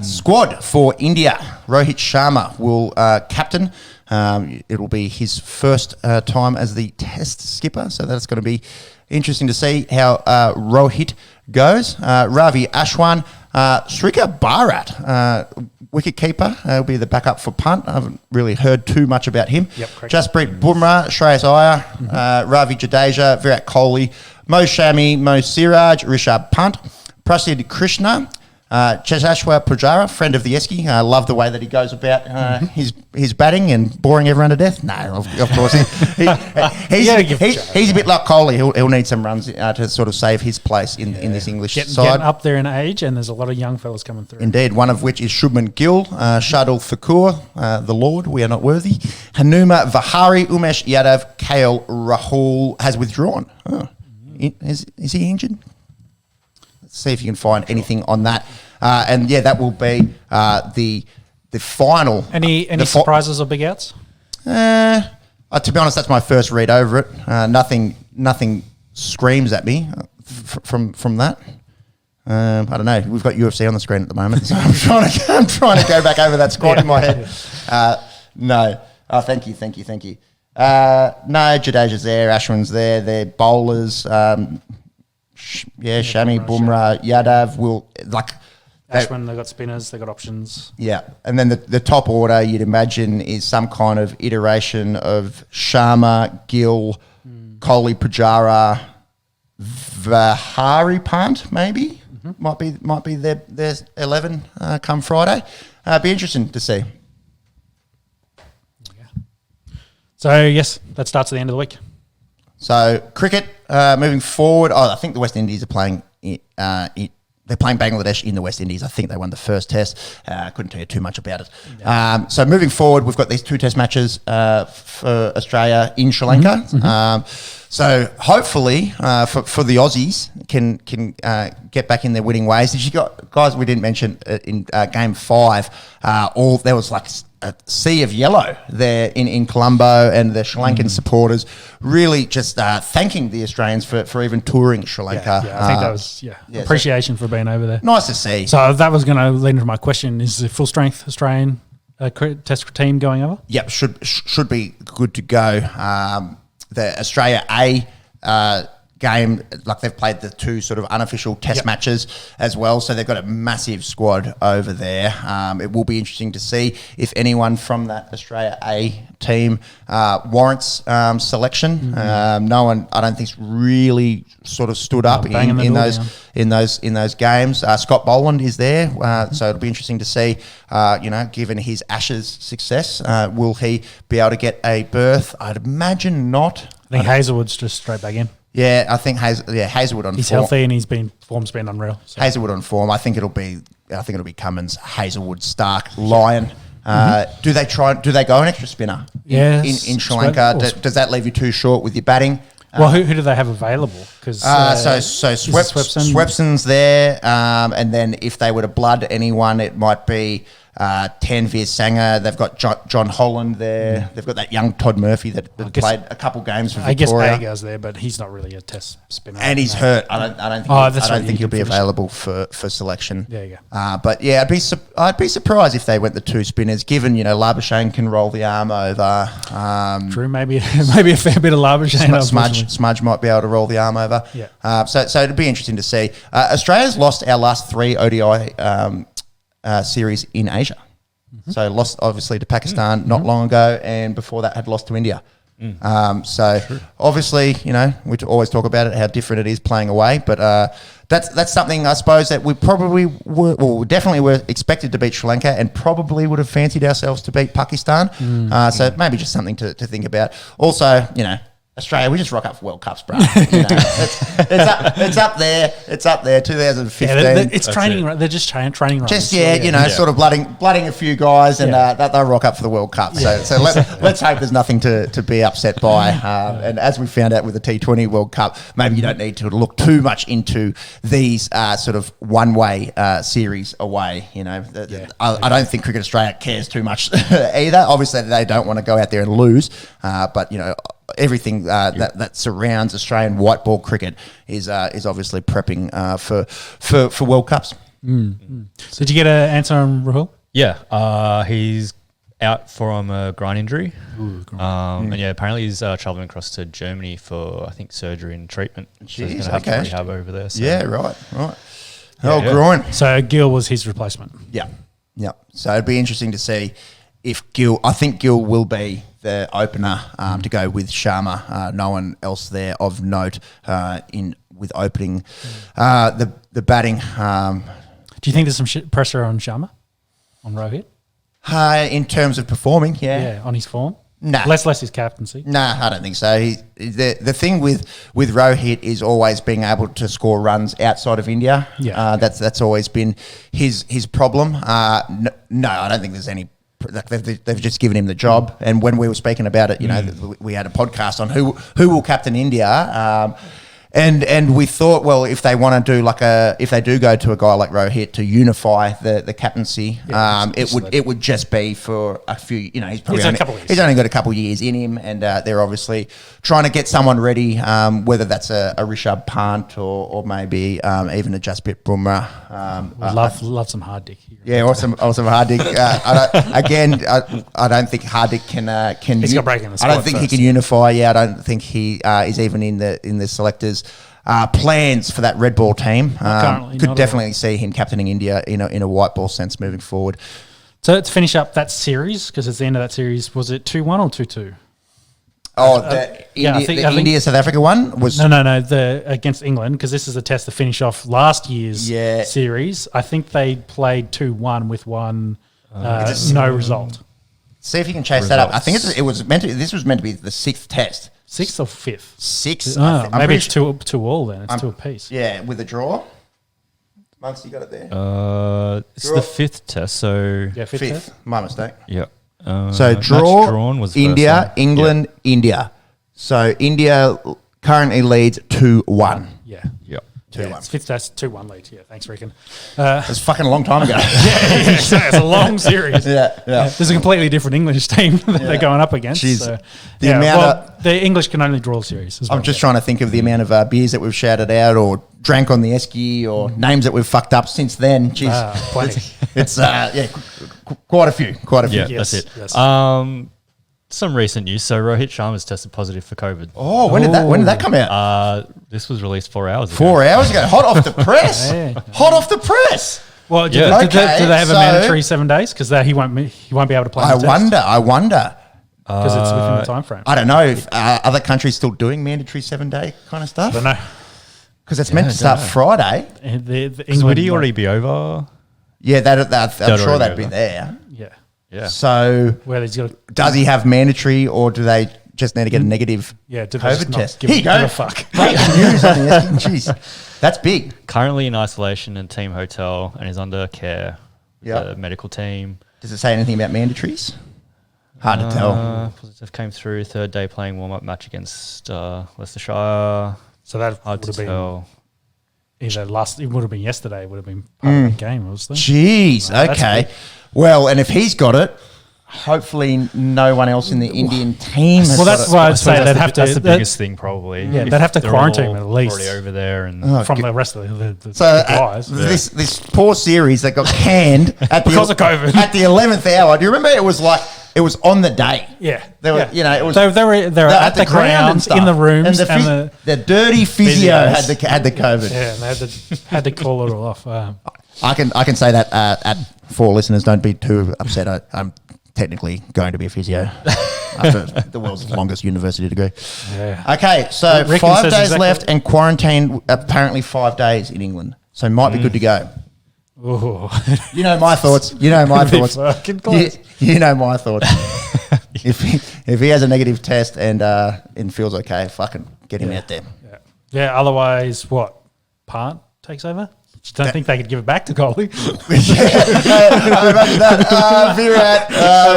Squad for India. Rohit Sharma will captain. It will be his first time as the test skipper, so that's going to be interesting to see how Rohit goes. Ravi Ashwan, Srikar Bharat, wicket keeper, will be the backup for punt. I haven't really heard too much about him. Jasprit Bumrah, Shreyas Iyer, Ravi Jadeja, Virat Kohli, Mo Shami, Mo Siraj, Rishabh Pant, Prasidh Krishna, Cheshashwa Pujara, friend of the Esky. I love the way that he goes about his batting and boring everyone to death. No, of course. He's a bit like Kohli. He'll need some runs to sort of save his place in this English side. Getting up there in age, and there's a lot of young fellas coming through. Indeed, one of which is Shubman Gill, Shardul Thakur, the Lord, we are not worthy. Hanuma Vihari, Umesh Yadav, KL Rahul has withdrawn. Oh. Is he injured? See if you can find anything on that. And yeah, that will be the final. Any surprises or big outs? To be honest, that's my first read over it. Nothing screams at me from that. I don't know. We've got UFC on the screen at the moment, so I'm trying to go back over that squad in my head. No. Oh, thank you. No, Jadeja's there, Ashwin's there. They're bowlers. Shami, Bumrah, Yadav will Ashwin, they've got spinners, they've got options. Yeah, and then the top order you'd imagine is some kind of iteration of Sharma, Gill, Kohli, Pujara, Vihari Pant maybe might be their 11 come Friday. Be interesting to see. So yes, that starts at the end of the week. So cricket moving forward. I think the West Indies are playing. They're playing Bangladesh in the West Indies. I think they won the first test. Couldn't tell you too much about it. No. So moving forward, we've got these 2 test matches for Australia in Sri Lanka. So hopefully for the Aussies can get back in their winning ways. You got guys we didn't mention in Game 5. There was like a sea of yellow there in Colombo, and the Sri Lankan supporters really just thanking the Australians for even touring Sri Lanka. I think that was appreciation for being over there. Nice to see. So that was going to lead into my question: is the full strength Australian test team going over? Yep, should be good to go. The Australia A game, like they've played the 2 sort of unofficial test matches as well, so they've got a massive squad over there. It will be interesting to see if anyone from that Australia A team warrants selection. No one, I don't think, really sort of stood up in those games. Scott Boland is there, so it'll be interesting to see. Given his Ashes success, will he be able to get a berth? I'd imagine not. I think Hazelwood's just straight back in. Yeah, I think Hazelwood on form. He's healthy and form's been unreal. So. Hazelwood on form. I think it'll be Cummins, Hazelwood, Stark, Lyon. Do they go an extra spinner in Sri Lanka? Does that leave you too short with your batting? Well, who do they have available? Because so Swepson's there, and then if they were to blood anyone, it might be Tanveer Sangha. They've got John Holland there. They've got that young Todd Murphy that played a couple games for Victoria. I guess Aga's there, but he's not really a test spinner. And he's hurt. I don't think he'll be available for selection. There you go. But yeah, I'd be surprised if they went the 2 spinners. Given Labuschagne can roll the arm over. True, maybe a fair bit of Labuschagne. Smudge might be able to roll the arm over. Yeah. So it'd be interesting to see. Australia's lost our last 3 ODI series in Asia. So lost obviously to Pakistan not long ago, and before that had lost to India. Obviously, we always talk about it, how different it is playing away, but that's something I suppose that we probably definitely were expected to beat Sri Lanka, and probably would have fancied ourselves to beat Pakistan. So maybe just something to think about. Also, Australia, we just rock up for World Cups, bro. It's up there. It's up there. 2015. Yeah, it's training. They're just training runs. Just sort of blooding a few guys, and they'll rock up for the World Cup. So let's hope there's nothing to be upset by. And as we found out with the T20 World Cup, maybe you don't need to look too much into these sort of one-way series away. I don't think Cricket Australia cares too much either. Obviously, they don't want to go out there and lose, but everything that surrounds Australian white ball cricket is obviously prepping for World Cups. Did you get an answer on Rahul? Yeah, he's out from a groin injury. And yeah, apparently he's traveling across to Germany for, I think, surgery and treatment. So he's going to have to rehab over there. So. Yeah, right. Groin. So Gill was his replacement. Yeah. So it'd be interesting to see if Gill. I think Gill will be the opener to go with Sharma. No one else there of note with opening the batting. Do you think there's some pressure on Sharma, on Rohit? In terms of performing, Yeah, on his form? Nah. Less his captaincy? Nah, I don't think so. The thing with Rohit is always being able to score runs outside of India. Yeah. That's always been his problem. No, I don't think there's any. They've just given him the job. And when we were speaking about it, we had a podcast on who will captain India. And we thought, well, if they want to do if they do go to a guy like Rohit to unify the captaincy, it would just be for a few. He's only got a couple of years in him, and they're obviously trying to get someone ready, whether that's a Rishabh Pant or maybe even a Jasprit Bumrah. Love some Hardik. Yeah, awesome Hardik. I don't think Hardik can. He's got break in the squad. I don't think he can unify. Yeah, I don't think he is even in the selectors. Plans for that red ball team. Could definitely see him captaining India in a white ball sense moving forward. So to finish up that series, because it's the end of that series, was it 2-1 or 2-2? India South Africa one was the against England, because this is a test to finish off last year's series. I think they played 2-1 with one no result. See if you can chase that up. I think this was meant to be the sixth test. Sixth or fifth? Sixth. Maybe it's two all then. It's two apiece. Yeah, with a draw. Monks, you got it there. It's the fifth test, so fifth test? My mistake. Yeah. So draw. Drawn was India, England, India. So India currently leads 2-1. Yeah. 2-1. It's fifth test, 2-1 lead. Yeah, thanks, Ricken. It's fucking a long time ago. It's a long series. Yeah. There's a completely different English team that they're going up against. Jeez. So, the English can only draw series. I'm just trying to think of the amount of beers that we've shouted out or drank on the Esky or names that we've fucked up since then. Jeez. Plenty. It's quite a few. Yeah, Yes, that's it. yes. Some recent news. So Rohit Sharma's tested positive for COVID. Oh, when did that come out? This was released 4 hours ago. 4 hours ago. Hot off the press. Yeah. Hot off the press. Well, do they have a mandatory 7 days? Because he won't be able to play. I wonder. Because it's within the time frame. I don't know if other countries still doing mandatory 7 day kind of stuff. I don't know. Because it's meant to start Friday. And the Would he already be over? Yeah, I'm sure they'd be there. Yeah. So does he have mandatory, or do they just need to get a negative COVID test? Here you go. Fuck. Breaking news on the Esky. Jeez, that's big. Currently in isolation in team hotel and is under care with the medical team. Does it say anything about mandatories? Hard to tell. Positive came through, third day playing warm-up match against Leicestershire. So that Hard would to have tell. been it would have been yesterday. It would have been part of the game, obviously. Jeez, okay. Well, and if he's got it, hopefully no one else in the Indian team has got that's it. why I'd say they'd have to. That's the biggest thing, probably. Yeah, they'd have to quarantine him at least. Already over there and from the rest of the guys. This poor series that got canned because of COVID at the 11th hour. Do you remember it was on the day? Yeah, they were. It was. They were at the grounds in the rooms, and the dirty physio had the COVID. Yeah, and they had to call it all off. I can say that for listeners, don't be too upset. I'm technically going to be a physio after the world's longest university degree. Yeah. Okay, so 5 days left and quarantine apparently 5 days in England. So might be good to go. Ooh. You know my thoughts. You know my thoughts. You know my thoughts. If he has a negative test and feels okay, fucking get him out there. Yeah. Otherwise, what? Part takes over. Just don't think they could give it back to Kohli. Virat,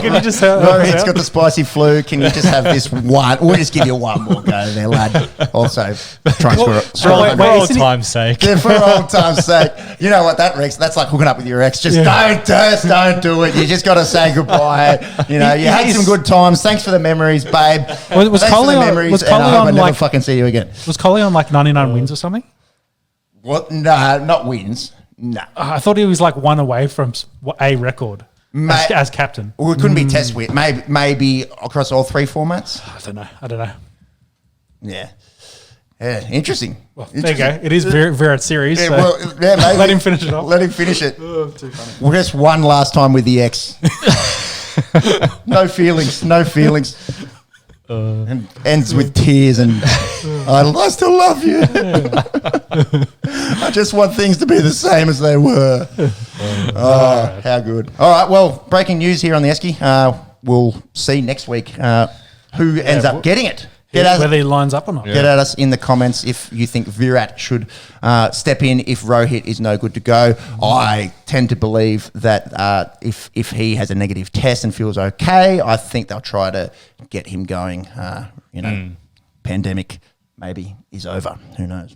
can you just Rohit's got the spicy flu. Can you just have this one? We'll just give you one more go there, lad. Also, try and for old time's sake. Yeah, for old time's sake. You know what that, Rex? That's like hooking up with your ex. Just don't do it. You just got to say goodbye. You know, you had some good times. Thanks for the memories, babe. Was Kohli on never fucking see you again. Was Kohli on like 99 wins or something? What? No, not wins. No. I thought he was like one away from a record as captain. Well, it couldn't be test win. Maybe across all 3 formats. I don't know. Yeah. Yeah, interesting. Well, there you go. It is Virat series. Yeah, so maybe. Let him finish it off. Let him finish it. Oh, too funny. Well, just one last time with the ex. No feelings. And ends with tears and I still love you. I just want things to be the same as they were. Oh, how good. All right, well, breaking news here on the Esky. We'll see next week who ends up getting it. Whether he lines up or not. Get at us in the comments if you think Virat should step in if Rohit is no good to go. I tend to believe that if he has a negative test and feels okay, I think they'll try to get him going. Pandemic maybe is over. Who knows?